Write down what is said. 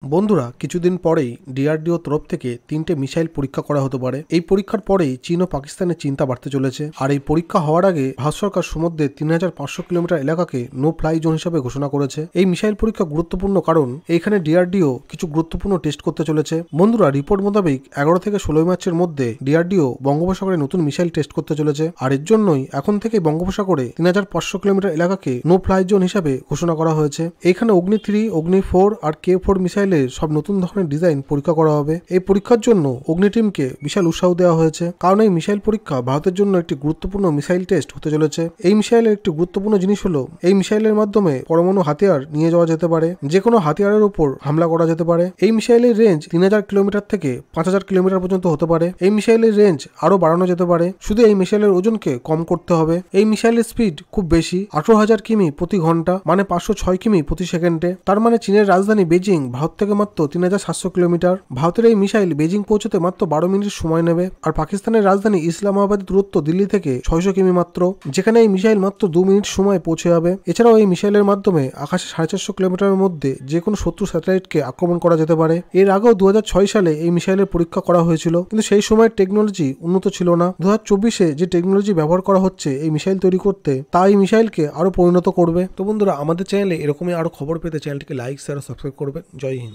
বন্ধুরা কিছুদিন পরেই ডিআরডিও তরফ থেকে 3টে মিসাইল পরীক্ষা করা হতে পারে। এই পরীক্ষার পরেই চীন ও পাকিস্তানের চিন্তা বাড়তে চলেছে। আর এই পরীক্ষা হওয়ার আগে ভারত সরকার সমুদ্রে 3500 কিলোমিটার এলাকাকে নো ফ্লাই জোন হিসেবে ঘোষণা করেছে। এই মিসাইল পরীক্ষা গুরুত্বপূর্ণ কারণ এইখানে ডিআরডিও কিছু গুরুত্বপূর্ণ টেস্ট করতে চলেছে। বন্ধুরা রিপোর্ট মোতাবেক 11 থেকে 16 মার্চের মধ্যে ডিআরডিও বঙ্গোপসাগরে নতুন মিসাইল টেস্ট করতে চলেছে। আর এর জন্যই এখন থেকে বঙ্গোপসাগরে 3500 কিলোমিটার এলাকাকে নো ফ্লাই জোন হিসেবে ঘোষণা করা হয়েছে। এইখানে অগ্নি 3, অগ্নি 4 আর K4 মিসাইল সব নতুন ধরনের ডিজাইন পরীক্ষা করা হবে। এই পরীক্ষার জন্য অগ্নি টিমকে বিশাল উৎসাহ দেওয়া হয়েছে, কারণ এই মিসাইল পরীক্ষা ভারতের জন্য একটি গুরুত্বপূর্ণ মিসাইল টেস্ট হতে চলেছে। এই মিসাইলের একটি গুরুত্বপূর্ণ জিনিস হলো এই মিসাইলের মাধ্যমে পরমাণু হাতিয়ার নিয়ে যাওয়া যেতে পারে, যে কোনো হাতিয়ারের উপর হামলা করা যেতে পারে। এই মিসাইলের রেঞ্জ 3000 কিলোমিটার থেকে 5000 কিলোমিটার পর্যন্ত হতে পারে। এই মিসাইলের রেঞ্জ আরো বাড়ানো যেতে পারে, শুধু এই মিসাইলের ওজনকে কম করতে হবে। এই মিসাইলের স্পিড খুব বেশি, 18,000 কিমি প্রতি ঘন্টা, মানে 506 কিমি প্রতি সেকেন্ডে। তার মানে চীনের রাজধানী বেজিং ভারত থেকে মাত্র 3700 কিলোমিটার। ভারতের এই মিসাইল বেজিং পৌঁছতে মাত্র 12 মিনিট সময় নেবে। আর পাকিস্তানের রাজধানী ইসলামাবাদের দূরত্ব দিল্লি থেকে 600 কিমি মাত্র, যেখানে এই মিসাইল মাত্র 2 মিনিট সময় পৌঁছে যাবে। এছাড়াও এই মিসাইলের মাধ্যমে আকাশে 450 কিলোমিটারের মধ্যে যে কোনো শত্রু স্যাটেলাইটকে আক্রমণ করা যেতে পারে। এর আগেও 2006 সালে এই মিসাইলের পরীক্ষা করা হয়েছিল, কিন্তু সেই সময়ের টেকনোলজি উন্নত ছিল না। 2024-এ যে টেকনোলজি ব্যবহার করা হচ্ছে এই মিসাইল তৈরি করতে, তা এই মিসাইলকে আরো পরিণত করবে। তো বন্ধুরা, আমাদের চ্যানেলে এরকমই আরো খবর পেতে চ্যানেলটিকে লাইক, শেয়ার ও সাবস্ক্রাইব করবেন। জয় হিন্দ।